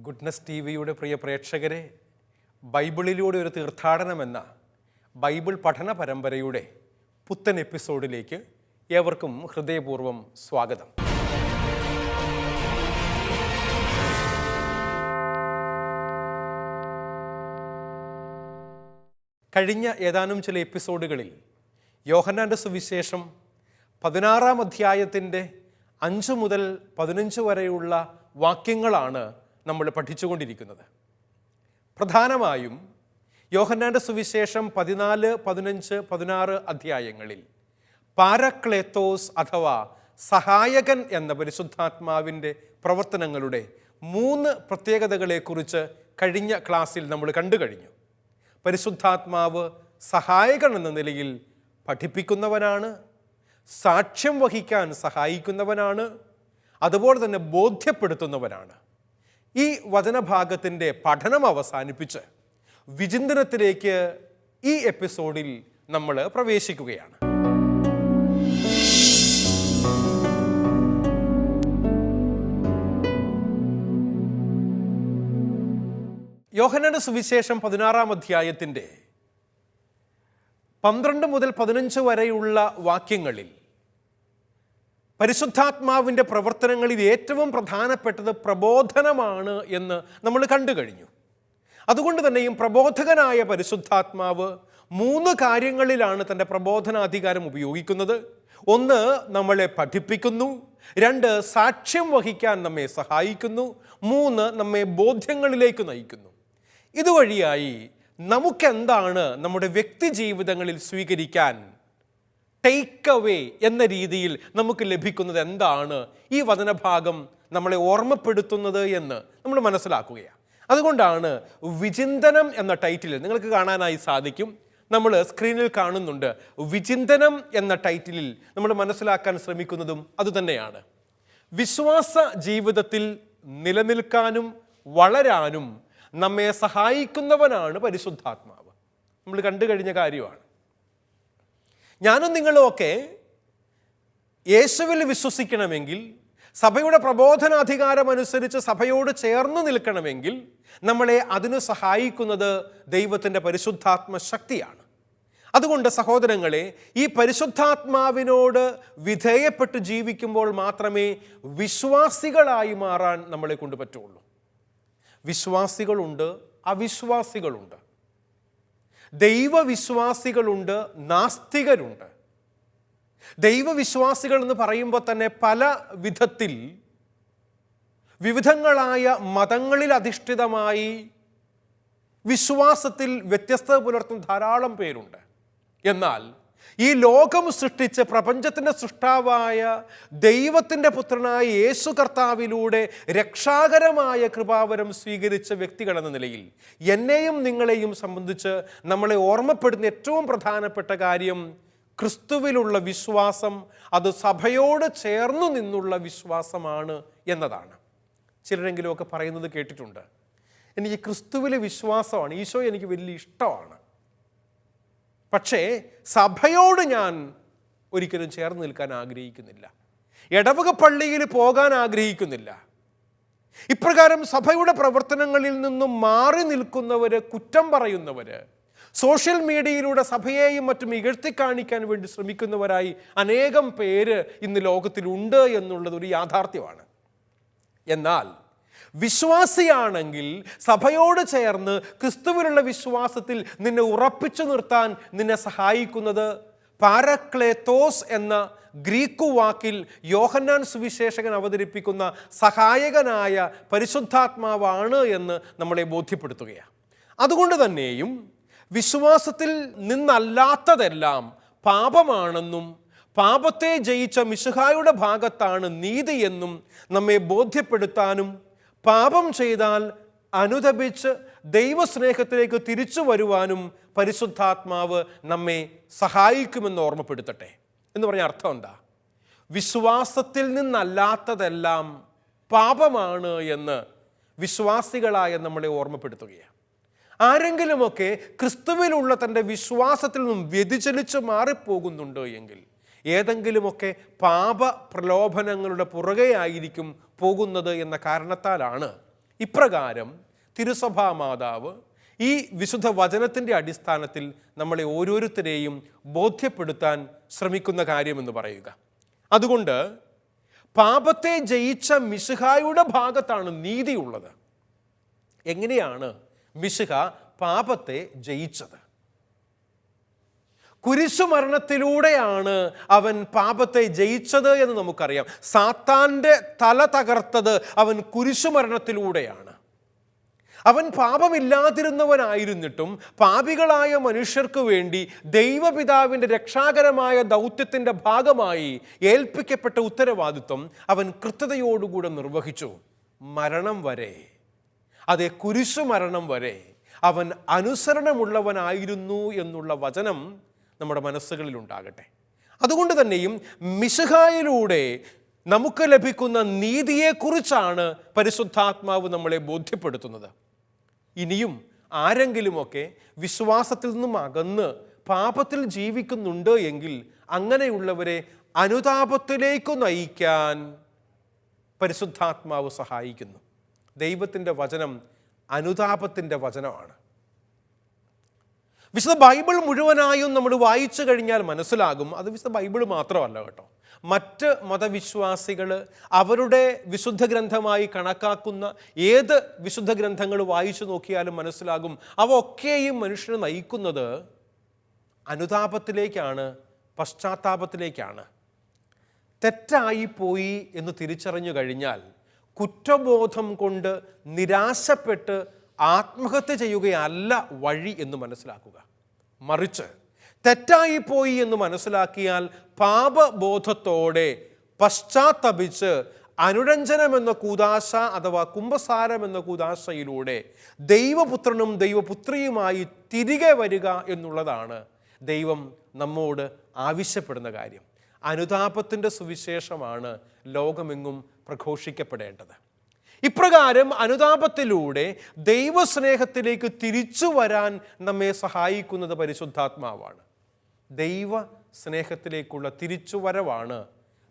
Goodness T വിയുടെ പ്രിയ പ്രേക്ഷകരെ, ബൈബിളിലൂടെ ഒരു തീർത്ഥാടനമെന്ന ബൈബിൾ പഠന പരമ്പരയുടെ പുത്തൻ എപ്പിസോഡിലേക്ക് ഏവർക്കും ഹൃദയപൂർവ്വം സ്വാഗതം. കഴിഞ്ഞ ഏതാനും ചില എപ്പിസോഡുകളിൽ യോഹന്നാൻ്റെ സുവിശേഷം 16-ാം അധ്യായത്തിൻ്റെ 5 മുതൽ 15 വരെയുള്ള വാക്യങ്ങളാണ് നമ്മൾ പഠിച്ചുകൊണ്ടിരിക്കുന്നത്. പ്രധാനമായും യോഹന്നാൻ്റെ സുവിശേഷം 14, 15, 16 അധ്യായങ്ങളിൽ പാരക്ലേത്തോസ് അഥവാ സഹായകൻ എന്ന പരിശുദ്ധാത്മാവിൻ്റെ പ്രവർത്തനങ്ങളുടെ 3 പ്രത്യേകതകളെക്കുറിച്ച് കഴിഞ്ഞ ക്ലാസ്സിൽ നമ്മൾ കണ്ടു കഴിഞ്ഞു. പരിശുദ്ധാത്മാവ് സഹായകൻ എന്ന നിലയിൽ പഠിപ്പിക്കുന്നവനാണ്, സാക്ഷ്യം വഹിക്കാൻ സഹായിക്കുന്നവനാണ്, അതുപോലെ തന്നെ ബോധ്യപ്പെടുത്തുന്നവനാണ്. ഈ വചനഭാഗത്തിൻ്റെ പഠനം അവസാനിപ്പിച്ച് വിചിന്തനത്തിലേക്ക് ഈ എപ്പിസോഡിൽ നമ്മൾ പ്രവേശിക്കുകയാണ്. യോഹന്നാന്റെ സുവിശേഷം 16-ാം അധ്യായത്തിൻ്റെ 12 മുതൽ 15 വരെയുള്ള വാക്യങ്ങളിൽ പരിശുദ്ധാത്മാവിൻ്റെ പ്രവർത്തനങ്ങളിൽ ഏറ്റവും പ്രധാനപ്പെട്ടത് പ്രബോധനമാണ് എന്ന് നമ്മൾ കണ്ടു കഴിഞ്ഞു. അതുകൊണ്ട് തന്നെയും പ്രബോധകനായ പരിശുദ്ധാത്മാവ് 3 കാര്യങ്ങളിലാണ് തൻ്റെ പ്രബോധനാധികാരം ഉപയോഗിക്കുന്നത്. 1, നമ്മളെ പഠിപ്പിക്കുന്നു. 2, സാക്ഷ്യം വഹിക്കാൻ നമ്മെ സഹായിക്കുന്നു. 3, നമ്മെ ബോധ്യങ്ങളിലേക്ക് നയിക്കുന്നു. ഇതുവഴിയായി നമുക്കെന്താണ് നമ്മുടെ വ്യക്തി ജീവിതങ്ങളിൽ സ്വീകരിക്കാൻ ടേക്ക് അവേ എന്ന രീതിയിൽ നമുക്ക് ലഭിക്കുന്നത് എന്താണ്, ഈ വചനഭാഗം നമ്മളെ ഓർമ്മപ്പെടുത്തുന്നത് എന്ന് നമ്മൾ മനസ്സിലാക്കുകയാണ്. അതുകൊണ്ടാണ് വിചിന്തനം എന്ന ടൈറ്റിൽ നിങ്ങൾക്ക് കാണാനായി സാധിക്കും. നമ്മൾ സ്ക്രീനിൽ കാണുന്നുണ്ട്. വിചിന്തനം എന്ന ടൈറ്റിലിൽ നമ്മൾ മനസ്സിലാക്കാൻ ശ്രമിക്കുന്നതും അതുതന്നെയാണ്. വിശ്വാസ ജീവിതത്തിൽ നിലനിൽക്കാനും വളരാനും നമ്മെ സഹായിക്കുന്നവനാണ് പരിശുദ്ധാത്മാവ്. നമ്മൾ കണ്ടു കഴിഞ്ഞ കാര്യമാണ്. ഞാനും നിങ്ങളും ഒക്കെ യേശുവിൽ വിശ്വസിക്കണമെങ്കിൽ, സഭയുടെ പ്രബോധനാധികാരം അനുസരിച്ച് സഭയോട് ചേർന്ന് നിൽക്കണമെങ്കിൽ നമ്മളെ അതിന് സഹായിക്കുന്നത് ദൈവത്തിൻ്റെ പരിശുദ്ധാത്മ ശക്തിയാണ്. അതുകൊണ്ട് സഹോദരങ്ങളെ, ഈ പരിശുദ്ധാത്മാവിനോട് വിധേയപ്പെട്ട് ജീവിക്കുമ്പോൾ മാത്രമേ വിശ്വാസികളായി മാറാൻ നമ്മളെ കൊണ്ട് പറ്റുള്ളൂ. വിശ്വാസികളുണ്ട്, അവിശ്വാസികളുണ്ട്. ദൈവവിശ്വാസികളുണ്ട്, നാസ്തികരുണ്ട്. ദൈവവിശ്വാസികൾ എന്ന് പറയുമ്പോൾ തന്നെ പല വിധത്തിൽ വിവിധങ്ങളായ മതങ്ങളിൽ അധിഷ്ഠിതമായി വിശ്വാസത്തിൽ വ്യത്യസ്തത പുലർത്തുന്ന ധാരാളം പേരുണ്ട്. എന്നാൽ ഈ ലോകം സൃഷ്ടിച്ച് പ്രപഞ്ചത്തിൻ്റെ സൃഷ്ടാവായ ദൈവത്തിൻ്റെ പുത്രനായ യേശു കർത്താവിലൂടെ രക്ഷാകരമായ കൃപാവരം സ്വീകരിച്ച വ്യക്തികൾ എന്ന നിലയിൽ എന്നെയും നിങ്ങളെയും സംബന്ധിച്ച് നമ്മളെ ഓർമ്മപ്പെടുന്ന ഏറ്റവും പ്രധാനപ്പെട്ട കാര്യം ക്രിസ്തുവിലുള്ള വിശ്വാസം, അത് സഭയോട് ചേർന്നു നിന്നുള്ള വിശ്വാസമാണ് എന്നതാണ്. ചിലരെങ്കിലുമൊക്കെ പറയുന്നത് കേട്ടിട്ടുണ്ട്, എനിക്ക് ക്രിസ്തുവിലെ വിശ്വാസമാണ്, ഈശോ എനിക്ക് വലിയ ഇഷ്ടമാണ്, പക്ഷേ സഭയോട് ഞാൻ ഒരിക്കലും ചേർന്ന് നിൽക്കാൻ ആഗ്രഹിക്കുന്നില്ല, ഇടവക പള്ളിയിൽ പോകാൻ ആഗ്രഹിക്കുന്നില്ല. ഇപ്രകാരം സഭയുടെ പ്രവർത്തനങ്ങളിൽ നിന്നും മാറി നിൽക്കുന്നവര്, കുറ്റം പറയുന്നവര്, സോഷ്യൽ മീഡിയയിലൂടെ സഭയെയും മറ്റും ഇകഴ്ത്തി കാണിക്കാൻ വേണ്ടി ശ്രമിക്കുന്നവരായി അനേകം പേര് ഇന്ന് ലോകത്തിലുണ്ട് എന്നുള്ളത് ഒരു യാഥാർത്ഥ്യമാണ്. എന്നാൽ വിശ്വാസിയാണെങ്കിൽ സഭയോട് ചേർന്ന് ക്രിസ്തുവിലുള്ള വിശ്വാസത്തിൽ നിന്നെ ഉറപ്പിച്ചു നിർത്താൻ നിന്നെ സഹായിക്കുന്നത് പാരക്ലേത്തോസ് എന്ന ഗ്രീക്ക് വാക്കിൽ യോഹന്നാൻ സുവിശേഷകൻ അവതരിപ്പിക്കുന്ന സഹായകനായ പരിശുദ്ധാത്മാവാണ് എന്ന് നമ്മളെ ബോധ്യപ്പെടുത്തുകയാണ്. അതുകൊണ്ട് തന്നെയും വിശ്വാസത്തിൽ നിന്നല്ലാത്തതെല്ലാം പാപമാണെന്നും പാപത്തെ ജയിച്ച മിശിഹായുടെ ഭാഗത്താണ് നീതിയെന്നും നമ്മെ ബോധ്യപ്പെടുത്താനും പാപം ചെയ്താൽ അനുതപിച്ച് ദൈവസ്നേഹത്തിലേക്ക് തിരിച്ചു വരുവാനും പരിശുദ്ധാത്മാവ് നമ്മെ സഹായിക്കുമെന്ന് ഓർമ്മപ്പെടുത്തട്ടെ. എന്ന് പറഞ്ഞ അർത്ഥം എന്താ? വിശ്വാസത്തിൽ നിന്നല്ലാത്തതെല്ലാം പാപമാണ് എന്ന് വിശ്വാസികളായ നമ്മളെ ഓർമ്മപ്പെടുത്തുകയാണ്. ആരെങ്കിലുമൊക്കെ ക്രിസ്തുവിലുള്ള തൻ്റെ വിശ്വാസത്തിൽ നിന്നും വ്യതിചലിച്ച് മാറിപ്പോകുന്നുണ്ട് എങ്കിൽ ഏതെങ്കിലുമൊക്കെ പാപ പ്രലോഭനങ്ങളുടെ പുറകെ ആയിരിക്കും പോകുന്നത് എന്ന കാരണത്താലാണ് ഇപ്രകാരം തിരുസഭാ മാതാവ് ഈ വിശുദ്ധ വചനത്തിൻ്റെ അടിസ്ഥാനത്തിൽ നമ്മളെ ഓരോരുത്തരെയും ബോധ്യപ്പെടുത്താൻ ശ്രമിക്കുന്ന കാര്യമെന്ന് പറയുക. അതുകൊണ്ട് പാപത്തെ ജയിച്ച മിശിഹായുടെ ഭാഗത്താണ് നീതിയുള്ളത്. എങ്ങനെയാണ് മിശിഹ പാപത്തെ ജയിച്ചത്? കുരിശുമരണത്തിലൂടെയാണ് അവൻ പാപത്തെ ജയിച്ചത് എന്ന് നമുക്കറിയാം. സാത്താൻ്റെ തല തകർത്തത് അവൻ കുരിശുമരണത്തിലൂടെയാണ്. അവൻ പാപമില്ലാതിരുന്നവനായിരുന്നിട്ടും പാപികളായ മനുഷ്യർക്ക് വേണ്ടി ദൈവപിതാവിൻ്റെ രക്ഷാകരമായ ദൗത്യത്തിൻ്റെ ഭാഗമായി ഏൽപ്പിക്കപ്പെട്ട ഉത്തരവാദിത്വം അവൻ കൃത്യതയോടുകൂടെ നിർവഹിച്ചു. മരണം വരെ, അതെ, കുരിശുമരണം വരെ അവൻ അനുസരണമുള്ളവനായിരുന്നു എന്നുള്ള വചനം നമ്മുടെ മനസ്സുകളിൽ ഉണ്ടാകട്ടെ. അതുകൊണ്ട് തന്നെയും മിശിഹായിലൂടെ നമുക്ക് ലഭിക്കുന്ന നീതിയെക്കുറിച്ചാണ് പരിശുദ്ധാത്മാവ് നമ്മളെ ബോധ്യപ്പെടുത്തുന്നത്. ഇനിയും ആരെങ്കിലുമൊക്കെ വിശ്വാസത്തിൽ നിന്നും അകന്ന് പാപത്തിൽ ജീവിക്കുന്നുണ്ട് എങ്കിൽ അങ്ങനെയുള്ളവരെ അനുതാപത്തിലേക്ക് നയിക്കാൻ പരിശുദ്ധാത്മാവ് സഹായിക്കുന്നു. ദൈവത്തിൻ്റെ വചനം അനുതാപത്തിൻ്റെ വചനമാണ്. വിശുദ്ധ ബൈബിൾ മുഴുവനായും നമ്മൾ വായിച്ചു കഴിഞ്ഞാൽ മനസ്സിലാകും, അത് വിശുദ്ധ ബൈബിൾ മാത്രമല്ല കേട്ടോ, മറ്റ് മതവിശ്വാസികൾ അവരുടെ വിശുദ്ധ ഗ്രന്ഥമായി കണക്കാക്കുന്ന ഏത് വിശുദ്ധ ഗ്രന്ഥങ്ങൾ വായിച്ചു നോക്കിയാലും മനസ്സിലാകും, അവ ഒക്കെയും മനുഷ്യനെ നയിക്കുന്നത് അനുതാപത്തിലേക്കാണ്, പശ്ചാത്താപത്തിലേക്കാണ്. തെറ്റായിപ്പോയി എന്ന് തിരിച്ചറിഞ്ഞു കഴിഞ്ഞാൽ കുറ്റബോധം കൊണ്ട് നിരാശപ്പെട്ട് ആത്മഹത്യ ചെയ്യുകയല്ല വഴി എന്ന് മനസ്സിലാക്കുക. മറിച്ച് തെറ്റായിപ്പോയി എന്ന് മനസ്സിലാക്കിയാൽ പാപബോധത്തോടെ പശ്ചാത്തപിച്ച് അനുരഞ്ജനമെന്ന കൂദാശ അഥവാ കുംഭസാരം എന്ന കൂദാശയിലൂടെ ദൈവപുത്രനും ദൈവപുത്രിയുമായി തിരികെ വരിക എന്നുള്ളതാണ് ദൈവം നമ്മോട് ആവശ്യപ്പെടുന്ന കാര്യം. അനുതാപത്തിൻ്റെ സുവിശേഷമാണ് ലോകമെങ്ങും പ്രഘോഷിക്കപ്പെടേണ്ടത്. ഇപ്രകാരം അനുതാപത്തിലൂടെ ദൈവസ്നേഹത്തിലേക്ക് തിരിച്ചു വരാൻ നമ്മെ സഹായിക്കുന്നത് പരിശുദ്ധാത്മാവാണ്. ദൈവ സ്നേഹത്തിലേക്കുള്ള തിരിച്ചുവരവാണ്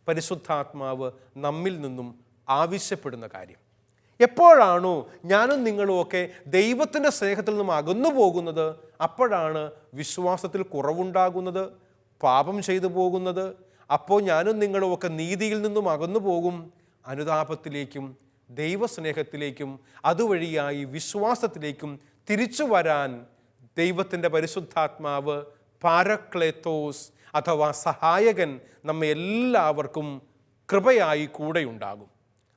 പരിശുദ്ധാത്മാവ് നമ്മിൽ നിന്നും ആവശ്യപ്പെടുന്ന കാര്യം. എപ്പോഴാണോ ഞാനും നിങ്ങളും ഒക്കെ ദൈവത്തിൻ്റെ സ്നേഹത്തിൽ നിന്നും അകന്നു പോകുന്നത്, അപ്പോഴാണ് വിശ്വാസത്തിൽ കുറവുണ്ടാകുന്നത്, പാപം ചെയ്തു പോകുന്നത്. അപ്പോൾ ഞാനും നിങ്ങളും ഒക്കെ നീതിയിൽ നിന്നും അകന്നു പോകും. അനുതാപത്തിലേക്കും ദൈവസ്നേഹത്തിലേക്കും അതുവഴിയായി വിശ്വാസത്തിലേക്കും തിരിച്ചു വരാൻ ദൈവത്തിൻ്റെ പരിശുദ്ധാത്മാവ് പാരക്ലേത്തോസ് അഥവാ സഹായകൻ നമ്മെ എല്ലാവർക്കും കൃപയായി കൂടെയുണ്ടാകും.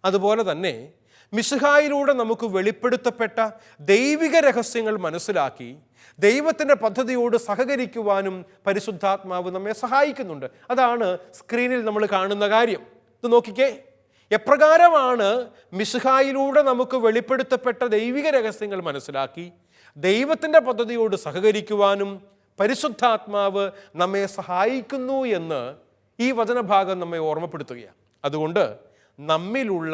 അതുപോലെ തന്നെ മിശിഹായിലൂടെ നമുക്ക് വെളിപ്പെടുത്തപ്പെട്ട ദൈവിക രഹസ്യങ്ങൾ മനസ്സിലാക്കി ദൈവത്തിൻ്റെ പദ്ധതിയോട് സഹകരിക്കുവാനും പരിശുദ്ധാത്മാവ് നമ്മെ സഹായിക്കുന്നുണ്ട്. അതാണ് സ്ക്രീനിൽ നമ്മൾ കാണുന്ന കാര്യം. ഇത് നോക്കിക്കേ, എപ്രകാരമാണ് മിശിഹായിലൂടെ നമുക്ക് വെളിപ്പെടുത്തപ്പെട്ട ദൈവിക രഹസ്യങ്ങൾ മനസ്സിലാക്കി ദൈവത്തിൻ്റെ പദ്ധതിയോട് സഹകരിക്കുവാനും പരിശുദ്ധാത്മാവ് നമ്മെ സഹായിക്കുന്നു എന്ന് ഈ വചനഭാഗം നമ്മെ ഓർമ്മപ്പെടുത്തുകയാണ്. അതുകൊണ്ട് നമ്മിലുള്ള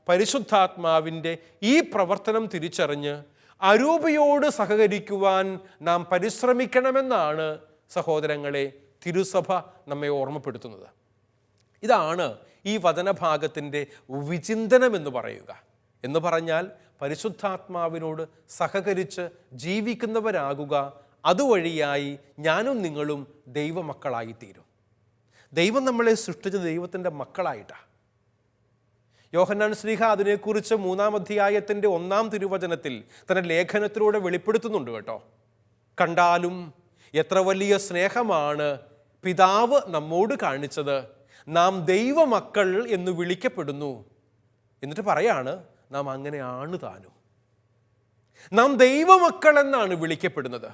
പരിശുദ്ധാത്മാവിൻ്റെ ഈ പ്രവർത്തനം തിരിച്ചറിഞ്ഞ് അരൂപിയോട് സഹകരിക്കുവാൻ നാം പരിശ്രമിക്കണമെന്നാണ് സഹോദരങ്ങളെ തിരുസഭ നമ്മെ ഓർമ്മപ്പെടുത്തുന്നത്. ഇതാണ് ഈ വചനഭാഗത്തിൻ്റെ വിചിന്തനം എന്ന് പറയുക. എന്ന് പറഞ്ഞാൽ പരിശുദ്ധാത്മാവിനോട് സഹകരിച്ച് ജീവിക്കുന്നവരാകുക. അതുവഴിയായി ഞാനും നിങ്ങളും ദൈവമക്കളായിത്തീരും. ദൈവം നമ്മളെ സൃഷ്ടിച്ച ദൈവത്തിൻ്റെ മക്കളായിട്ടാണ്. യോഹന്നാൻ ശ്ലീഹ അതിനെക്കുറിച്ച് 3-ാം അധ്യായത്തിൻ്റെ 1-ാം തിരുവചനത്തിൽ തൻ്റെ ലേഖനത്തിലൂടെ വെളിപ്പെടുത്തുന്നുണ്ട് കേട്ടോ. കണ്ടാലും എത്ര വലിയ സ്നേഹമാണ് പിതാവ് നമ്മോട് കാണിച്ചത്, നാം ദൈവമക്കൾ എന്ന് വിളിക്കപ്പെടുന്നു. എന്നിട്ട് പറയാണ്, നാം അങ്ങനെയാണ് താനും. നാം ദൈവമക്കൾ എന്നാണ് വിളിക്കപ്പെടുന്നത്.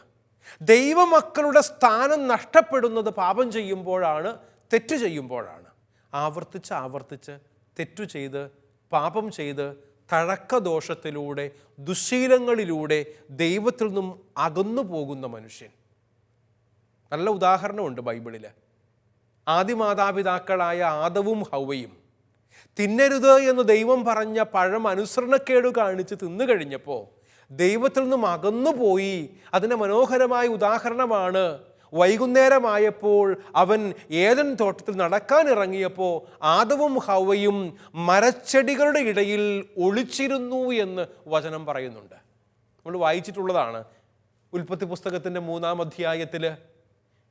ദൈവമക്കളുടെ സ്ഥാനം നഷ്ടപ്പെടുന്നത് പാപം ചെയ്യുമ്പോഴാണ്, തെറ്റ് ചെയ്യുമ്പോഴാണ്. ആവർത്തിച്ച് തെറ്റു ചെയ്ത് പാപം ചെയ്ത് തഴക്കദോഷത്തിലൂടെ ദുശ്ശീലങ്ങളിലൂടെ ദൈവത്തിൽ നിന്നും അകന്നു പോകുന്ന മനുഷ്യൻ. നല്ല ഉദാഹരണമുണ്ട് ബൈബിളിൽ. ആദിമാതാപിതാക്കളായ ആദവും ഹൗവയും തിന്നരുത് എന്ന് ദൈവം പറഞ്ഞ പഴം അനുസരണക്കേട് കാണിച്ച് തിന്നു കഴിഞ്ഞപ്പോൾ ദൈവത്തിൽ നിന്നും അകന്നുപോയി. അതിൻ്റെ മനോഹരമായ ഉദാഹരണമാണ് വൈകുന്നേരമായപ്പോൾ അവൻ ഏദൻ തോട്ടത്തിൽ നടക്കാനിറങ്ങിയപ്പോൾ ആദവും ഹവ്വയും മരച്ചെടികളുടെ ഇടയിൽ ഒളിച്ചിരുന്നു എന്ന് വചനം പറയുന്നുണ്ട്. നമ്മൾ വായിച്ചിട്ടുള്ളതാണ്. ഉൽപ്പത്തി പുസ്തകത്തിൻ്റെ 3-ാം അധ്യായത്തിൽ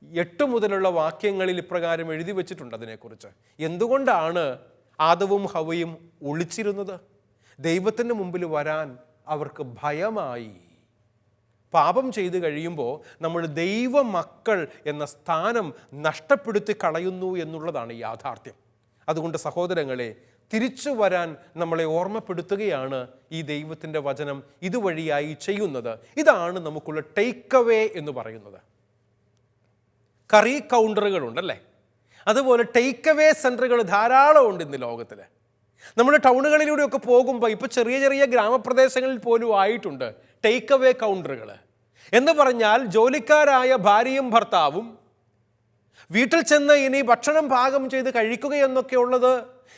8 മുതലുള്ള വാക്യങ്ങളിൽ ഇപ്രകാരം എഴുതി വച്ചിട്ടുണ്ട് അതിനെക്കുറിച്ച്. എന്തുകൊണ്ടാണ് ആദവും ഹവ്വയും ഒളിച്ചിരുന്നത്? ദൈവത്തിൻ്റെ മുമ്പിൽ വരാൻ അവർക്ക് ഭയമായി. പാപം ചെയ്തു കഴിയുമ്പോൾ നമ്മൾ ദൈവമക്കൾ എന്ന സ്ഥാനം നഷ്ടപ്പെടുത്തി കളയുന്നു എന്നുള്ളതാണ് യാഥാർത്ഥ്യം. അതുകൊണ്ട് സഹോദരങ്ങളെ, തിരിച്ചു വരാൻ നമ്മളെ ഓർമ്മപ്പെടുത്തുകയാണ് ഈ ദൈവത്തിൻ്റെ വചനം ഇതുവഴിയായി ചെയ്യുന്നത്. ഇതാണ് നമുക്കുള്ള ടേക്ക് അവേ എന്ന് പറയുന്നത്. കറി കൗണ്ടറുകളുണ്ടല്ലേ, അതുപോലെ ടേക്ക് അവേ സെൻറ്ററുകൾ ധാരാളം ഉണ്ട് ഇന്ന് ലോകത്തിൽ. നമ്മൾ ടൗണുകളിലൂടെയൊക്കെ പോകുമ്പോൾ ഇപ്പോൾ ചെറിയ ചെറിയ ഗ്രാമപ്രദേശങ്ങളിൽ പോലും ആയിട്ടുണ്ട് ടേക്ക് അവേ കൗണ്ടറുകൾ. എന്ന് പറഞ്ഞാൽ ജോലിക്കാരായ ഭാര്യയും ഭർത്താവും വീട്ടിൽ ചെന്ന് ഇനി ഭക്ഷണം പാകം ചെയ്ത് കഴിക്കുക എന്നൊക്കെ ഉള്ളത്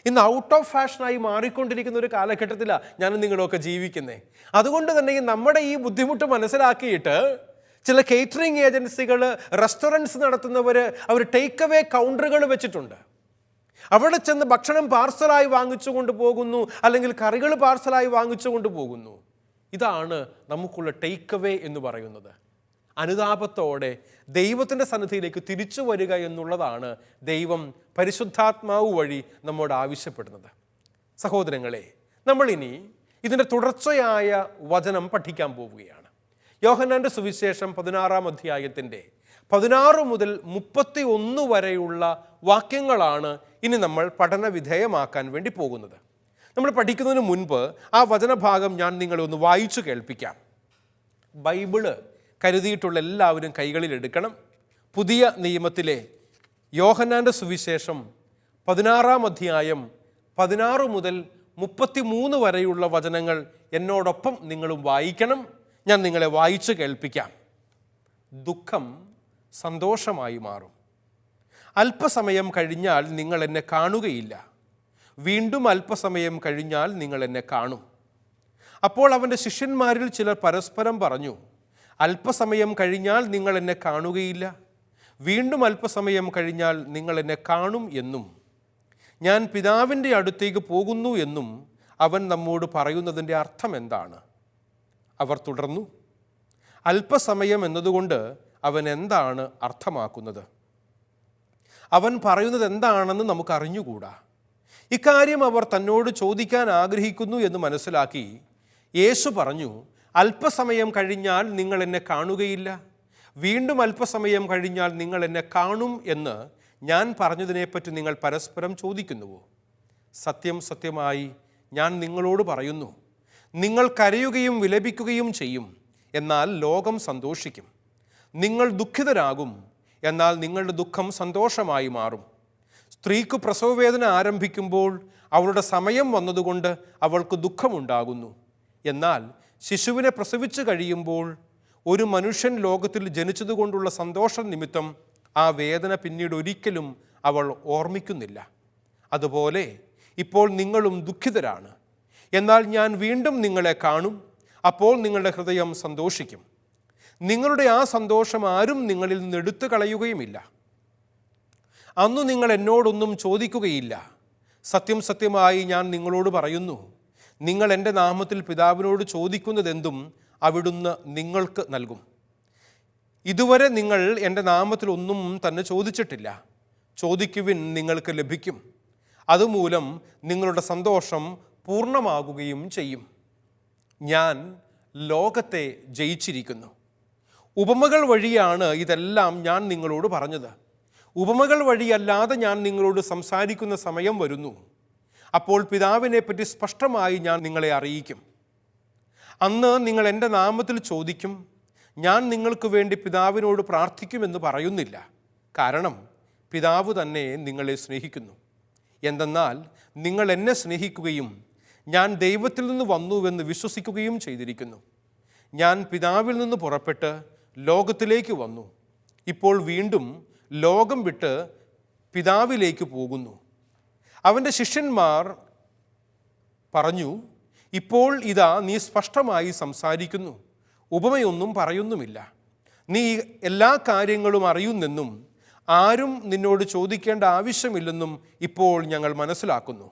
ഇന്ന് ഔട്ട് ഓഫ് ഫാഷനായി മാറിക്കൊണ്ടിരിക്കുന്ന ഒരു കാലഘട്ടത്തിലാണ് ഞാനും നിങ്ങളൊക്കെ ജീവിക്കുന്നത്. അതുകൊണ്ട് തന്നെ നമ്മുടെ ഈ ബുദ്ധിമുട്ട് മനസ്സിലാക്കിയിട്ട് ചില കേറ്ററിംഗ് ഏജൻസികൾ, റെസ്റ്റോറൻറ്റ്സ് നടത്തുന്നവർ അവർ ടേക്ക് അവേ കൗണ്ടറുകൾ വെച്ചിട്ടുണ്ട്. അവിടെ ചെന്ന് ഭക്ഷണം പാർസലായി വാങ്ങിച്ചു കൊണ്ട് പോകുന്നു, അല്ലെങ്കിൽ കറികൾ പാർസലായി വാങ്ങിച്ചു കൊണ്ട് പോകുന്നു. ഇതാണ് നമുക്കുള്ള ടേക്ക് അവേ എന്ന് പറയുന്നത്. അനുതാപത്തോടെ ദൈവത്തിൻ്റെ സന്നിധിയിലേക്ക് തിരിച്ചു വരിക എന്നുള്ളതാണ് ദൈവം പരിശുദ്ധാത്മാവ് വഴി നമ്മോട് ആവശ്യപ്പെടുന്നത്. സഹോദരങ്ങളെ, നമ്മളിനി ഇതിൻ്റെ തുടർച്ചയായ വചനം പഠിക്കാൻ പോവുകയാണ്. യോഹന്നാൻ്റെ സുവിശേഷം 16-ാം അധ്യായത്തിൻ്റെ 16 മുതൽ 31 വരെയുള്ള വാക്യങ്ങളാണ് ഇനി നമ്മൾ പഠന വിധേയമാക്കാൻ വേണ്ടി പോകുന്നത്. നമ്മൾ പഠിക്കുന്നതിന് മുൻപ് ആ വചനഭാഗം ഞാൻ നിങ്ങളെ ഒന്ന് വായിച്ചു കേൾപ്പിക്കാം. ബൈബിള് കരുതിയിട്ടുള്ള എല്ലാവരും കൈകളിൽ എടുക്കണം. പുതിയ നിയമത്തിലെ യോഹന്നാൻ്റെ സുവിശേഷം 16-ാം അധ്യായം 16 മുതൽ 33 വരെയുള്ള വചനങ്ങൾ എന്നോടൊപ്പം നിങ്ങളും വായിക്കണം. ഞാൻ നിങ്ങളെ വായിച്ചു കേൾപ്പിക്കാം. ദുഃഖം സന്തോഷമായി മാറും. അല്പസമയം കഴിഞ്ഞാൽ നിങ്ങൾ എന്നെ കാണുകയില്ല. വീണ്ടും അല്പസമയം കഴിഞ്ഞാൽ നിങ്ങൾ എന്നെ കാണും. അപ്പോൾ അവൻ്റെ ശിഷ്യന്മാരിൽ ചിലർ പരസ്പരം പറഞ്ഞു, അല്പസമയം കഴിഞ്ഞാൽ നിങ്ങൾ എന്നെ കാണുകയില്ല, വീണ്ടും അല്പസമയം കഴിഞ്ഞാൽ നിങ്ങൾ എന്നെ കാണും എന്നും ഞാൻ പിതാവിൻ്റെ അടുത്തേക്ക് പോകുന്നു എന്നും അവൻ നമ്മോട് പറയുന്നതിൻ്റെ അർത്ഥം എന്താണ്? അവർ തുടർന്നു, അല്പസമയം എന്നതുകൊണ്ട് അവൻ എന്താണ് അർത്ഥമാക്കുന്നത്? അവൻ പറയുന്നത് എന്താണെന്ന് നമുക്ക് അറിഞ്ഞുകൂടാ. ഇക്കാര്യം അവർ തന്നോട് ചോദിക്കാൻ ആഗ്രഹിക്കുന്നു എന്ന് മനസ്സിലാക്കി യേശു പറഞ്ഞു, അല്പസമയം കഴിഞ്ഞാൽ നിങ്ങൾ എന്നെ കാണുകയില്ല, വീണ്ടും അല്പസമയം കഴിഞ്ഞാൽ നിങ്ങൾ എന്നെ കാണും എന്ന് ഞാൻ പറഞ്ഞതിനെപ്പറ്റി നിങ്ങൾ പരസ്പരം ചോദിക്കുന്നുവോ? സത്യം സത്യമായി ഞാൻ നിങ്ങളോട് പറയുന്നു, നിങ്ങൾ കരയുകയും വിലപിക്കുകയും ചെയ്യും, എന്നാൽ ലോകം സന്തോഷിക്കും. നിങ്ങൾ ദുഃഖിതരാകും, എന്നാൽ നിങ്ങളുടെ ദുഃഖം സന്തോഷമായി മാറും. സ്ത്രീക്ക് പ്രസവവേദന ആരംഭിക്കുമ്പോൾ അവളുടെ സമയം വന്നതുകൊണ്ട് അവൾക്ക് ദുഃഖമുണ്ടാകുന്നു. എന്നാൽ ശിശുവിനെ പ്രസവിച്ചു കഴിയുമ്പോൾ ഒരു മനുഷ്യൻ ലോകത്തിൽ ജനിച്ചതുകൊണ്ടുള്ള സന്തോഷം നിമിത്തം ആ വേദന പിന്നീട് ഒരിക്കലും അവൾ ഓർമ്മിക്കുന്നില്ല. അതുപോലെ ഇപ്പോൾ നിങ്ങളും ദുഃഖിതരാണ്, എന്നാൽ ഞാൻ വീണ്ടും നിങ്ങളെ കാണും. അപ്പോൾ നിങ്ങളുടെ ഹൃദയം സന്തോഷിക്കും. നിങ്ങളുടെ ആ സന്തോഷം ആരും നിങ്ങളിൽ നിന്ന് എടുത്തു കളയുകയുമില്ല. അന്നു നിങ്ങൾ എന്നോടൊന്നും ചോദിക്കുകയില്ല. സത്യം സത്യമായി ഞാൻ നിങ്ങളോട് പറയുന്നു, നിങ്ങൾ എൻ്റെ നാമത്തിൽ പിതാവിനോട് ചോദിക്കുന്നതെന്തും അവിടുന്ന് നിങ്ങൾക്ക് നൽകും. ഇതുവരെ നിങ്ങൾ എൻ്റെ നാമത്തിൽ ഒന്നും തന്നെ ചോദിച്ചിട്ടില്ല. ചോദിക്കുവിൻ, നിങ്ങൾക്ക് ലഭിക്കും. അതുമൂലം നിങ്ങളുടെ സന്തോഷം പൂർണ്ണമാകുകയും ചെയ്യും. ഞാൻ ലോകത്തെ ജയിച്ചിരിക്കുന്നു. ഉപമകൾ വഴിയാണ് ഇതെല്ലാം ഞാൻ നിങ്ങളോട് പറഞ്ഞത്. ഉപമകൾ വഴിയല്ലാതെ ഞാൻ നിങ്ങളോട് സംസാരിക്കുന്ന സമയം വരുന്നു. അപ്പോൾ പിതാവിനെപ്പറ്റി സ്പഷ്ടമായി ഞാൻ നിങ്ങളെ അറിയിക്കും. അന്ന് നിങ്ങൾ എൻ്റെ നാമത്തിൽ ചോദിക്കും. ഞാൻ നിങ്ങൾക്ക് വേണ്ടി പിതാവിനോട് പ്രാർത്ഥിക്കുമെന്ന് പറയുന്നില്ല, കാരണം പിതാവ് തന്നെ നിങ്ങളെ സ്നേഹിക്കുന്നു. എന്തെന്നാൽ നിങ്ങൾ എന്നെ സ്നേഹിക്കുകയും ഞാൻ ദൈവത്തിൽ നിന്ന് വന്നുവെന്ന് വിശ്വസിക്കുകയും ചെയ്തിരിക്കുന്നു. ഞാൻ പിതാവിൽ നിന്ന് പുറപ്പെട്ട് ലോകത്തിലേക്ക് വന്നു. ഇപ്പോൾ വീണ്ടും ലോകം വിട്ട് പിതാവിലേക്ക് പോകുന്നു. അവൻ്റെ ശിഷ്യന്മാർ പറഞ്ഞു, ഇപ്പോൾ ഇതാ നീ സ്പഷ്ടമായി സംസാരിക്കുന്നു, ഉപമയൊന്നും പറയുന്നുമില്ല. നീ എല്ലാ കാര്യങ്ങളും അറിയുന്നെന്നും ആരും നിന്നോട് ചോദിക്കേണ്ട ആവശ്യമില്ലെന്നും ഇപ്പോൾ ഞങ്ങൾ മനസ്സിലാക്കുന്നു.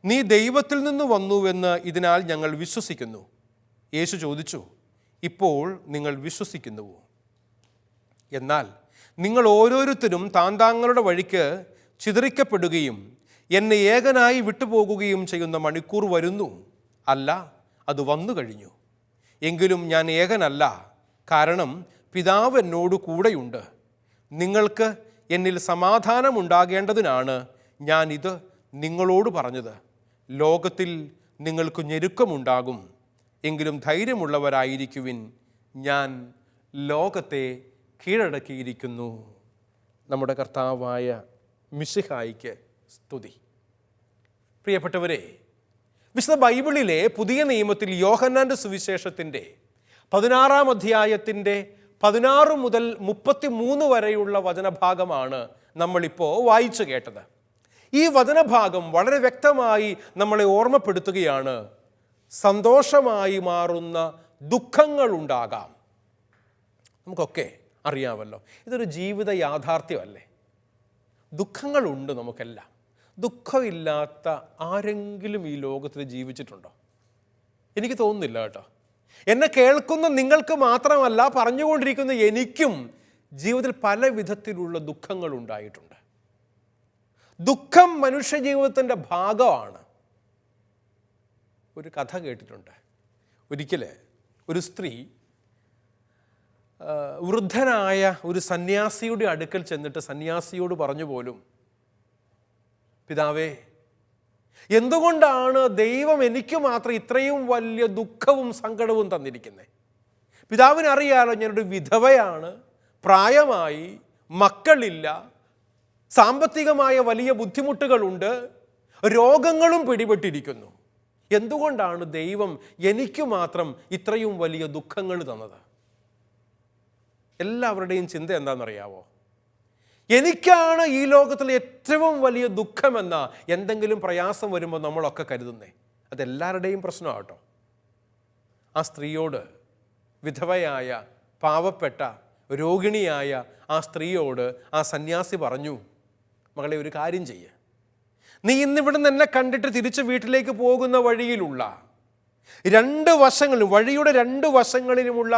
നീ ദൈവത്തിൽ നിന്ന് വന്നുവെന്ന് ഇതിനാൽ ഞങ്ങൾ വിശ്വസിക്കുന്നു. യേശു ചോദിച്ചു, ഇപ്പോൾ നിങ്ങൾ വിശ്വസിക്കുന്നുവോ? എന്നാൽ നിങ്ങൾ ഓരോരുത്തരും താന്താങ്ങളുടെ വഴിക്ക് ചിതറിക്കപ്പെടുകയും എന്നെ ഏകനായി വിട്ടുപോകുകയും ചെയ്യുന്ന മണിക്കൂർ വരുന്നു, അല്ല, അത് വന്നു കഴിഞ്ഞു. എങ്കിലും ഞാൻ ഏകനല്ല, കാരണം പിതാവ് എന്നോട് കൂടെയുണ്ട്. നിങ്ങൾക്ക് എന്നിൽ സമാധാനമുണ്ടാകേണ്ടതിനാണ് ഞാൻ ഇത് നിങ്ങളോട് പറഞ്ഞത്. ലോകത്തിൽ നിങ്ങൾക്ക് ഞെരുക്കമുണ്ടാകും, എങ്കിലും ധൈര്യമുള്ളവരായിരിക്കുവിൻ, ഞാൻ ലോകത്തെ കീഴടക്കിയിരിക്കുന്നു. നമ്മുടെ കർത്താവായ മിശിഹായിക്ക് സ്തുതി. പ്രിയപ്പെട്ടവരെ, വിശുദ്ധ ബൈബിളിലെ പുതിയ നിയമത്തിൽ യോഹന്നാൻ്റെ സുവിശേഷത്തിൻ്റെ 16-ാം അധ്യായത്തിൻ്റെ 16 മുതൽ 33 വരെയുള്ള വചനഭാഗമാണ് നമ്മളിപ്പോൾ വായിച്ചു കേട്ടത്. ഈ വചനഭാഗം വളരെ വ്യക്തമായി നമ്മളെ ഓർമ്മപ്പെടുത്തുകയാണ്, സന്തോഷമായി മാറുന്ന ദുഃഖങ്ങളുണ്ടാകാം. നമുക്കൊക്കെ അറിയാമല്ലോ, ഇതൊരു ജീവിത യാഥാർത്ഥ്യമല്ലേ. ദുഃഖങ്ങളുണ്ട് നമുക്കെല്ലാം. ദുഃഖമില്ലാത്ത ആരെങ്കിലും ഈ ലോകത്തിൽ ജീവിച്ചിട്ടുണ്ടോ? എനിക്ക് തോന്നുന്നില്ല കേട്ടോ. എന്നെ കേൾക്കുന്ന നിങ്ങൾക്ക് മാത്രമല്ല, പറഞ്ഞുകൊണ്ടിരിക്കുന്ന എനിക്കും ജീവിതത്തിൽ പല വിധത്തിലുള്ള ദുഃഖങ്ങൾ ഉണ്ടായിട്ടുണ്ട്. ദുഃഖം മനുഷ്യ ജീവിതത്തിൻ്റെ ഭാഗമാണ്. ഒരു കഥ കേട്ടിട്ടുണ്ട്. ഒരിക്കൽ ഒരു സ്ത്രീ വൃദ്ധനായ ഒരു സന്യാസിയുടെ അടുക്കൽ ചെന്നിട്ട് സന്യാസിയോട് പറഞ്ഞു പോലും, പിതാവേ, എന്തുകൊണ്ടാണ് ദൈവം എനിക്ക് മാത്രം ഇത്രയും വലിയ ദുഃഖവും സങ്കടവും തന്നിരിക്കുന്നത്? പിതാവിനറിയാലോ, ഞാനൊരു വിധവയാണ്, പ്രായമായി, മക്കളില്ല, സാമ്പത്തികമായ വലിയ ബുദ്ധിമുട്ടുകളുണ്ട്, രോഗങ്ങളും പിടിപെട്ടിരിക്കുന്നു. എന്തുകൊണ്ടാണ് ദൈവം എനിക്ക് മാത്രം ഇത്രയും വലിയ ദുഃഖങ്ങൾ തന്നത്? എല്ലാവരുടെയും ചിന്ത എന്താണെന്നറിയാവോ? എനിക്കാണ് ഈ ലോകത്തിലെ ഏറ്റവും വലിയ ദുഃഖമെന്ന എന്തെങ്കിലും പ്രയാസം വരുമ്പോൾ നമ്മളൊക്കെ കരുതുന്നേ. അതെല്ലാവരുടെയും പ്രശ്നമാണ് കേട്ടോ. ആ സ്ത്രീയോട്, വിധവയായ പാവപ്പെട്ട രോഗിണിയായ ആ സ്ത്രീയോട് ആ സന്യാസി പറഞ്ഞു, മകളെ, ഒരു കാര്യം ചെയ്യ്. നീ ഇന്നിവിടെ നിന്ന് എന്നെ കണ്ടിട്ട് തിരിച്ച് വീട്ടിലേക്ക് പോകുന്ന വഴിയിലുള്ള വഴിയുടെ 2 വശങ്ങളിലുമുള്ള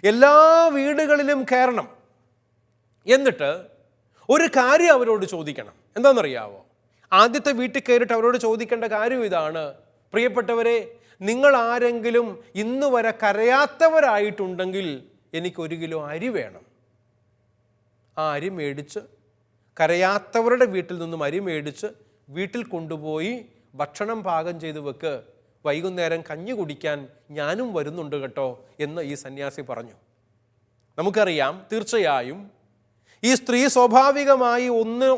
എല്ലാ വീടുകളിലും കയറണം. എന്നിട്ട് ഒരു കാര്യം അവരോട് ചോദിക്കണം. എന്താണെന്നറിയാവോ? ആദ്യത്തെ വീട്ടിൽ കയറിയിട്ട് അവരോട് ചോദിക്കേണ്ട കാര്യം ഇതാണ്, പ്രിയപ്പെട്ടവരെ, നിങ്ങൾ ആരെങ്കിലും ഇന്ന് വരെ കരയാത്തവരായിട്ടുണ്ടെങ്കിൽ എനിക്ക് 1 കിലോ അരി വേണം. ആ അരി മേടിച്ച്, കരയാത്തവരുടെ വീട്ടിൽ നിന്നും അരി മേടിച്ച് വീട്ടിൽ കൊണ്ടുപോയി ഭക്ഷണം പാകം ചെയ്ത് വെക്ക്. വൈകുന്നേരം കഞ്ഞി കുടിക്കാൻ ഞാനും വരുന്നുണ്ട് കേട്ടോ എന്ന് ഈ സന്യാസി പറഞ്ഞു. നമുക്കറിയാം, തീർച്ചയായും ഈ സ്ത്രീ സ്വാഭാവികമായി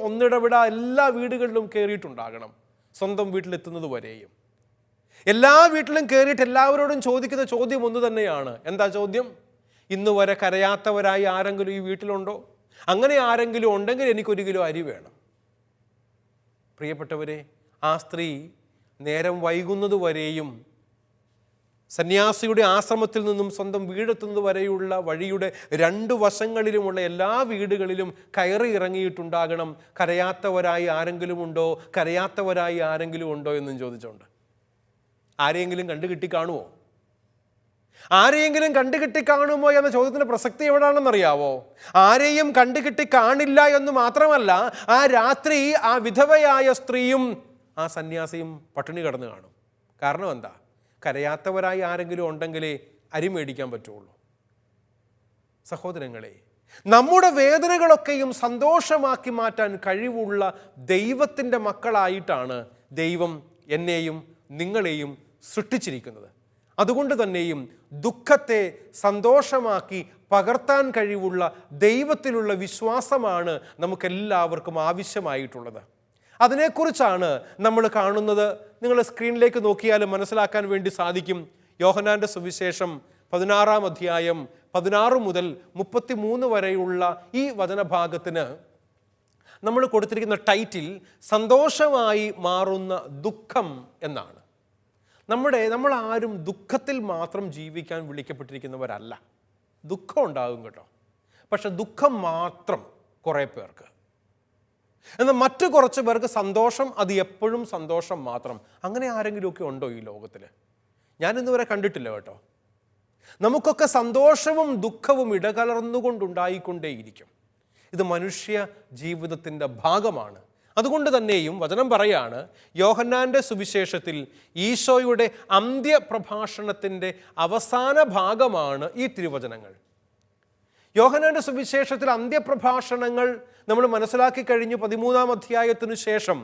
ഒന്നിടവിട എല്ലാ വീടുകളിലും കയറിയിട്ടുണ്ടാകണം, സ്വന്തം വീട്ടിലെത്തുന്നത് വരെയും. എല്ലാ വീട്ടിലും കയറിയിട്ട് എല്ലാവരോടും ചോദിക്കുന്ന ചോദ്യം ഒന്ന് തന്നെയാണ്. എന്താ ചോദ്യം? ഇന്ന് വരെ കരയാത്തവരായി ആരെങ്കിലും ഈ വീട്ടിലുണ്ടോ? അങ്ങനെ ആരെങ്കിലും ഉണ്ടെങ്കിൽ എനിക്ക് 1 കിലോ അരി വേണം. പ്രിയപ്പെട്ടവരെ, ആ സ്ത്രീ നേരം വൈകുന്നത് വരെയും സന്യാസിയുടെ ആശ്രമത്തിൽ നിന്നും സ്വന്തം വീടെത്തുന്നത് വരെയുള്ള വഴിയുടെ 2 വശങ്ങളിലുമുള്ള എല്ലാ വീടുകളിലും കയറി ഇറങ്ങിയിട്ടുണ്ടാകണം. കരയാത്തവരായി ആരെങ്കിലും ഉണ്ടോ, കരയാത്തവരായി ആരെങ്കിലും ഉണ്ടോ എന്നും ചോദിച്ചുകൊണ്ട്. ആരെയെങ്കിലും കണ്ടുകിട്ടി കാണുമോ? ആരെയെങ്കിലും കണ്ടുകിട്ടി കാണുമോ എന്ന ചോദ്യത്തിൻ്റെ പ്രസക്തി എവിടെയാണെന്നറിയാവോ? ആരെയും കണ്ടുകിട്ടി കാണില്ല എന്ന് മാത്രമല്ല, ആ രാത്രി ആ വിധവയായ സ്ത്രീയും ആ സന്യാസിയും പട്ടിണി കിടന്ന് കാണും. കാരണം എന്താ? കരയാത്തവരായി ആരെങ്കിലും ഉണ്ടെങ്കിലേ അരി മേടിക്കാൻ പറ്റുള്ളൂ. സഹോദരങ്ങളെ, നമ്മുടെ വേദനകളൊക്കെയും സന്തോഷമാക്കി മാറ്റാൻ കഴിവുള്ള ദൈവത്തിൻ്റെ മക്കളായിട്ടാണ് ദൈവം എന്നെയും നിങ്ങളെയും സൃഷ്ടിച്ചിരിക്കുന്നത്. അതുകൊണ്ട് തന്നെയും ദുഃഖത്തെ സന്തോഷമാക്കി പകർത്താൻ കഴിവുള്ള ദൈവത്തിലുള്ള വിശ്വാസമാണ് നമുക്കെല്ലാവർക്കും ആവശ്യമായിട്ടുള്ളത്. അതിനെക്കുറിച്ചാണ് നമ്മൾ കാണുന്നത്. നിങ്ങൾ സ്ക്രീനിലേക്ക് നോക്കിയാലും മനസ്സിലാക്കാൻ വേണ്ടി സാധിക്കും. യോഹന്നാൻ്റെ സുവിശേഷം 16-ാം അധ്യായം 16 മുതൽ 33 വരെയുള്ള ഈ വചനഭാഗത്തിന് നമ്മൾ കൊടുത്തിരിക്കുന്ന ടൈറ്റിൽ സന്തോഷമായി മാറുന്ന ദുഃഖം എന്നാണ്. നമ്മൾ ആരും ദുഃഖത്തിൽ മാത്രം ജീവിക്കാൻ വിളിക്കപ്പെട്ടിരിക്കുന്നവരല്ല. ദുഃഖം ഉണ്ടാകും കേട്ടോ. പക്ഷെ ദുഃഖം മാത്രം കുറേ പേർക്ക്. എന്നാൽ മറ്റു കുറച്ച് പേർക്ക് സന്തോഷം, അത് എപ്പോഴും സന്തോഷം മാത്രം. അങ്ങനെ ആരെങ്കിലുമൊക്കെ ഉണ്ടോ ഈ ലോകത്തിൽ? ഞാനിന്നുവരെ കണ്ടിട്ടില്ല കേട്ടോ. നമുക്കൊക്കെ സന്തോഷവും ദുഃഖവും ഇടകലർന്നുകൊണ്ടുണ്ടായിക്കൊണ്ടേയിരിക്കും. ഇത് മനുഷ്യ ജീവിതത്തിൻ്റെ ഭാഗമാണ്. അതുകൊണ്ട് തന്നെയും വചനം പറയാണ്, യോഹന്നാൻ്റെ സുവിശേഷത്തിൽ ഈശോയുടെ അന്ത്യപ്രഭാഷണത്തിൻ്റെ അവസാന ഭാഗമാണ് ഈ തിരുവചനങ്ങൾ. യോഹന്നാൻ്റെ സുവിശേഷത്തിൽ അന്ത്യപ്രഭാഷണങ്ങൾ നമ്മൾ മനസ്സിലാക്കി കഴിഞ്ഞു. 13-ാം അധ്യായത്തിനു ശേഷം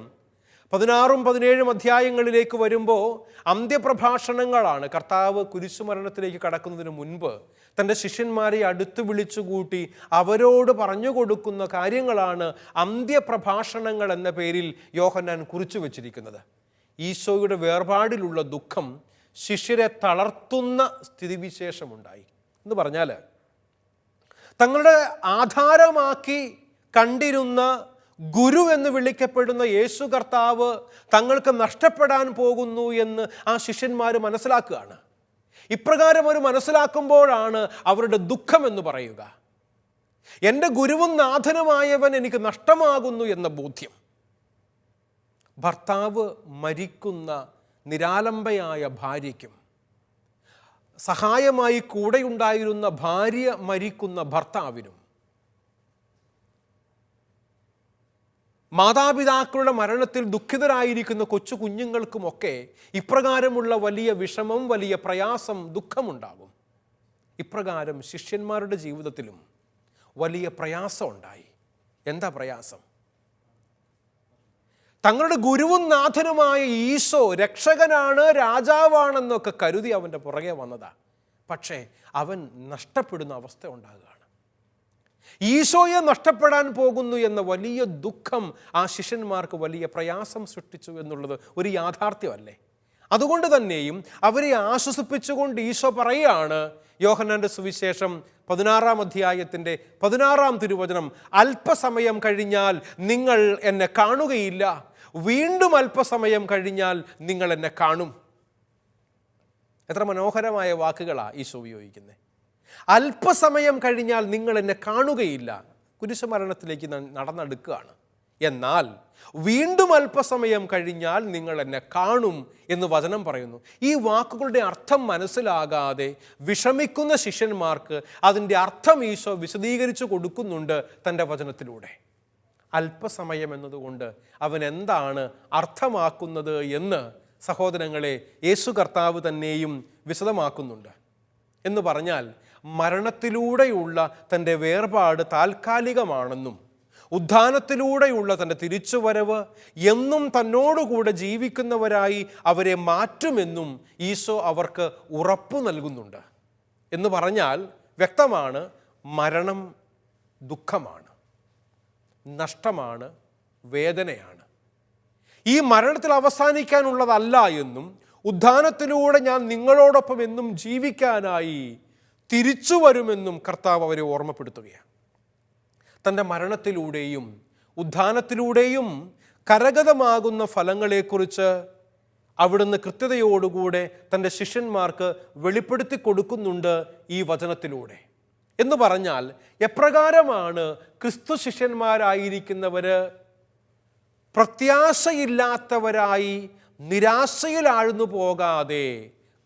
16-ഉം 17-ഉം അധ്യായങ്ങളിലേക്ക് വരുമ്പോൾ അന്ത്യപ്രഭാഷണങ്ങളാണ്. കർത്താവ് കുരിശുമരണത്തിലേക്ക് കടക്കുന്നതിന് മുൻപ് തൻ്റെ ശിഷ്യന്മാരെ അടുത്ത് വിളിച്ചുകൂട്ടി അവരോട് പറഞ്ഞു കൊടുക്കുന്ന കാര്യങ്ങളാണ് അന്ത്യപ്രഭാഷണങ്ങൾ എന്ന പേരിൽ യോഹന്നാൻ കുറിച്ചു വച്ചിരിക്കുന്നത്. ഈശോയുടെ വേർപാടിലുള്ള ദുഃഖം ശിഷ്യരെ തളർത്തുന്ന സ്ഥിതിവിശേഷമുണ്ടായി എന്ന് പറഞ്ഞാൽ, തങ്ങളുടെ ആധാരമാക്കി കണ്ടിരുന്ന ഗുരു എന്ന് വിളിക്കപ്പെടുന്ന യേശു കർത്താവ് തങ്ങൾക്ക് നഷ്ടപ്പെടാൻ പോകുന്നു എന്ന് ആ ശിഷ്യന്മാർ മനസ്സിലാക്കുകയാണ്. ഇപ്രകാരം അവർ മനസ്സിലാക്കുമ്പോഴാണ് അവരുടെ ദുഃഖം എന്ന് പറയുക. എൻ്റെ ഗുരുവും നാഥനുമായവൻ എനിക്ക് നഷ്ടമാകുന്നു എന്ന ബോധ്യം. ഭർത്താവ് മരിക്കുന്ന നിരാലംബയായ ഭാര്യയ്ക്കും, സഹായമായി കൂടെയുണ്ടായിരുന്ന ഭാര്യ മരിക്കുന്ന ഭർത്താവിനും, മാതാപിതാക്കളുടെ മരണത്തിൽ ദുഃഖിതരായിരിക്കുന്ന കൊച്ചു കുഞ്ഞുങ്ങൾക്കുമൊക്കെ ഇപ്രകാരമുള്ള വലിയ വിഷമം, വലിയ പ്രയാസം, ദുഃഖമുണ്ടാകും. ഇപ്രകാരം ശിഷ്യന്മാരുടെ ജീവിതത്തിലും വലിയ പ്രയാസം ഉണ്ടായി. എന്താ പ്രയാസം? തങ്ങളുടെ ഗുരുവും നാഥനുമായ ഈശോ രക്ഷകനാണ്, രാജാവാണെന്നൊക്കെ കരുതി അവൻ്റെ പുറകെ വന്നതാ. പക്ഷേ അവൻ നഷ്ടപ്പെടുന്ന അവസ്ഥ ഉണ്ടാകുകയാണ്. ഈശോയെ നഷ്ടപ്പെടാൻ പോകുന്നു എന്ന വലിയ ദുഃഖം ആ ശിഷ്യന്മാർക്ക് വലിയ പ്രയാസം സൃഷ്ടിച്ചു എന്നുള്ളത് ഒരു യാഥാർത്ഥ്യമല്ലേ? അതുകൊണ്ട് തന്നെയും അവരെ ആശ്വസിപ്പിച്ചുകൊണ്ട് ഈശോ പറയുകയാണ്, യോഹന്നാൻ്റെ സുവിശേഷം 16-ാം അധ്യായത്തിൻ്റെ 16-ാം തിരുവചനം, അല്പസമയം കഴിഞ്ഞാൽ നിങ്ങൾ എന്നെ കാണുകയില്ല, വീണ്ടും അല്പസമയം കഴിഞ്ഞാൽ നിങ്ങൾ എന്നെ കാണും. എത്ര മനോഹരമായ വാക്കുകളാണ് ഈശോ ഉപയോഗിക്കുന്നത്. അല്പസമയം കഴിഞ്ഞാൽ നിങ്ങൾ എന്നെ കാണുകയില്ല, കുരിശുമരണത്തിലേക്ക് നടന്നെടുക്കുകയാണ്. എന്നാൽ വീണ്ടും അല്പസമയം കഴിഞ്ഞാൽ നിങ്ങൾ എന്നെ കാണും എന്ന് വചനം പറയുന്നു. ഈ വാക്കുകളുടെ അർത്ഥം മനസ്സിലാകാതെ വിഷമിക്കുന്ന ശിഷ്യന്മാർക്ക് അതിൻ്റെ അർത്ഥം ഈശോ വിശദീകരിച്ചു കൊടുക്കുന്നുണ്ട് തൻ്റെ വചനത്തിലൂടെ. അല്പസമയം എന്നതുകൊണ്ട് അവൻ എന്താണ് അർത്ഥമാക്കുന്നത് എന്ന് സഹോദരങ്ങളെ യേശു കർത്താവ് തന്നെയും വിശദമാക്കുന്നുണ്ട്. എന്ന് പറഞ്ഞാൽ മരണത്തിലൂടെയുള്ള തൻ്റെ വേർപാട് താൽക്കാലികമാണെന്നും ഉദ്ധാനത്തിലൂടെയുള്ള തൻ്റെ തിരിച്ചുവരവ് എന്നും തന്നോടുകൂടെ ജീവിക്കുന്നവരായി അവരെ മാറ്റുമെന്നും ഈശോ അവർക്ക് ഉറപ്പു നൽകുന്നുണ്ട്. എന്ന് പറഞ്ഞാൽ വ്യക്തമാണ്, മരണം ദുഃഖമാണ്, നഷ്ടമാണ്, വേദനയാണ്. ഈ മരണത്തിൽ അവസാനിക്കാനുള്ളതല്ല എന്നും ഉദ്ധാനത്തിലൂടെ ഞാൻ നിങ്ങളോടൊപ്പം എന്നും ജീവിക്കാനായി തിരിച്ചു വരുമെന്നും കർത്താവ് അവരെ ഓർമ്മപ്പെടുത്തുകയാണ്. തൻ്റെ മരണത്തിലൂടെയും ഉദ്ധാനത്തിലൂടെയും കരഗതമാകുന്ന ഫലങ്ങളെക്കുറിച്ച് അവിടുന്ന് കൃത്യതയോടുകൂടെ തൻ്റെ ശിഷ്യന്മാർക്ക് വെളിപ്പെടുത്തി കൊടുക്കുന്നുണ്ട് ഈ വചനത്തിലൂടെ. എന്ന് പറഞ്ഞാൽ എപ്രകാരമാണ് ക്രിസ്തു ശിഷ്യന്മാരായിരിക്കുന്നവർ പ്രത്യാശയില്ലാത്തവരായി നിരാശയിൽ ആഴ്ന്നു പോകാതെ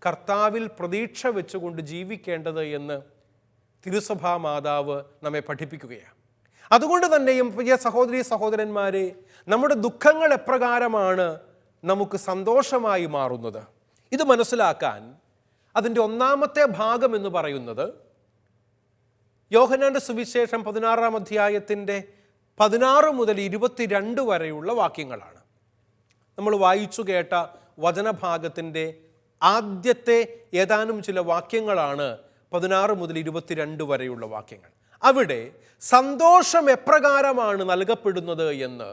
കർത്താവിൽ പ്രതീക്ഷ വെച്ചുകൊണ്ട് ജീവിക്കേണ്ടത് എന്ന് തിരുസഭാ മാതാവ് നമ്മെ പഠിപ്പിക്കുകയാണ്. അതുകൊണ്ട് തന്നെയും പ്രിയ സഹോദരീ സഹോദരന്മാരെ, നമ്മുടെ ദുഃഖങ്ങൾ എപ്രകാരമാണ് നമുക്ക് സന്തോഷമായി മാറുന്നത്, ഇത് മനസ്സിലാക്കാൻ അതിൻ്റെ ഒന്നാമത്തെ ഭാഗം എന്ന് പറയുന്നത് യോഹന്നാൻ്റെ സുവിശേഷം 16-ാം അധ്യായത്തിൻ്റെ 16 മുതൽ 22 വരെയുള്ള വാക്യങ്ങളാണ്. നമ്മൾ വായിച്ചു കേട്ട വചനഭാഗത്തിൻ്റെ ആദ്യത്തെ ഏതാനും ചില വാക്യങ്ങളാണ് 16 മുതൽ 22 വരെയുള്ള വാക്യങ്ങൾ. അവിടെ സന്തോഷം എപ്രകാരമാണ് നൽകപ്പെടുന്നത് എന്ന്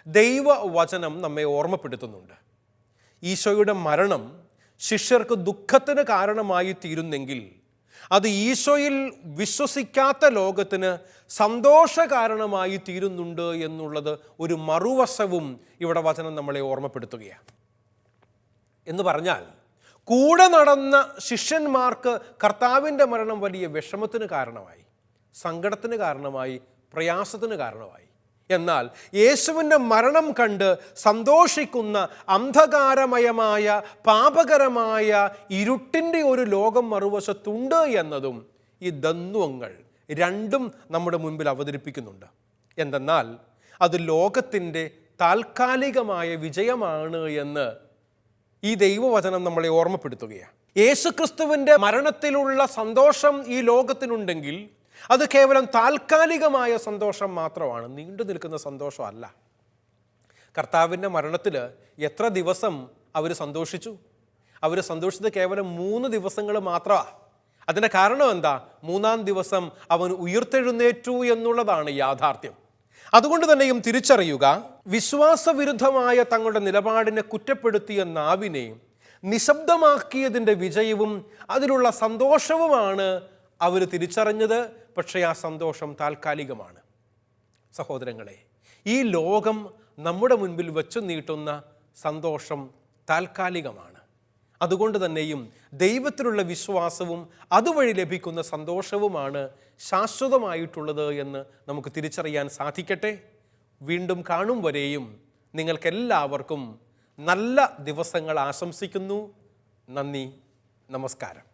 ദൈവവചനം നമ്മെ ഓർമ്മപ്പെടുത്തുന്നുണ്ട്. ഈശോയുടെ മരണം ശിഷ്യർക്ക് ദുഃഖത്തിന് കാരണമായി തീരുന്നെങ്കിൽ അത് ഈശോയിൽ വിശ്വസിക്കാത്ത ലോകത്തിന് സന്തോഷ കാരണമായി തീരുന്നുണ്ട് എന്നുള്ളത് ഒരു മറുവശവും ഇവിടെ വചനം നമ്മളെ ഓർമ്മപ്പെടുത്തുകയാണ്. എന്ന് പറഞ്ഞാൽ കൂടെ നടന്ന ശിഷ്യന്മാർക്ക് കർത്താവിൻ്റെ മരണം വലിയ വിഷമത്തിന് കാരണമായി, സങ്കടത്തിന് കാരണമായി, പ്രയാസത്തിന് കാരണമായി. എന്നാൽ യേശുവിൻ്റെ മരണം കണ്ട് സന്തോഷിക്കുന്ന അന്ധകാരമയമായ പാപകരമായ ഇരുട്ടിൻ്റെ ഒരു ലോകം മറുവശത്തുണ്ട് എന്നതും ഈ ദ്വന്ദ്വങ്ങൾ രണ്ടും നമ്മുടെ മുൻപിൽ അവതരിപ്പിക്കുന്നുണ്ട്. എന്തെന്നാൽ അത് ലോകത്തിൻ്റെ താൽക്കാലികമായ വിജയമാണ് എന്ന് ഈ ദൈവവചനം നമ്മളെ ഓർമ്മപ്പെടുത്തുകയാണ്. യേശുക്രിസ്തുവിൻ്റെ മരണത്തിലുള്ള സന്തോഷം ഈ ലോകത്തിനുണ്ടെങ്കിൽ അത് കേവലം താൽക്കാലികമായ സന്തോഷം മാത്രമാണ്, നീണ്ടു നിൽക്കുന്ന സന്തോഷമല്ല. കർത്താവിൻ്റെ മരണത്തിൽ എത്ര ദിവസം അവർ സന്തോഷിച്ചു? അവർ സന്തോഷിച്ചത് കേവലം 3 ദിവസങ്ങൾ മാത്രമാണ്. അതിൻ്റെ കാരണം എന്താ? 3-ാം ദിവസം അവൻ ഉയിർത്തെഴുന്നേറ്റു എന്നുള്ളതാണ് യാഥാർത്ഥ്യം. അതുകൊണ്ട് തന്നെയും തിരിച്ചറിയുക, വിശ്വാസവിരുദ്ധമായ തങ്ങളുടെ നിലപാടിനെ കുറ്റപ്പെടുത്തിയ നാവിനെ നിശബ്ദമാക്കിയതിൻ്റെ വിജയവും അതിലുള്ള സന്തോഷവുമാണ് അവർ തിരിച്ചറിഞ്ഞത്. പക്ഷേ ആ സന്തോഷം താൽക്കാലികമാണ്. സഹോദരങ്ങളെ, ഈ ലോകം നമ്മുടെ മുൻപിൽ വെച്ചു നീട്ടുന്ന സന്തോഷം താൽക്കാലികമാണ്. അതുകൊണ്ട് തന്നെയും ദൈവത്തിലുള്ള വിശ്വാസവും അതുവഴി ലഭിക്കുന്ന സന്തോഷവുമാണ് ശാശ്വതമായിട്ടുള്ളത് എന്ന് നമുക്ക് തിരിച്ചറിയാൻ സാധിക്കട്ടെ. വീണ്ടും കാണും വരെയും നിങ്ങൾക്കെല്ലാവർക്കും നല്ല ദിവസങ്ങൾ ആശംസിക്കുന്നു. നന്ദി, നമസ്കാരം.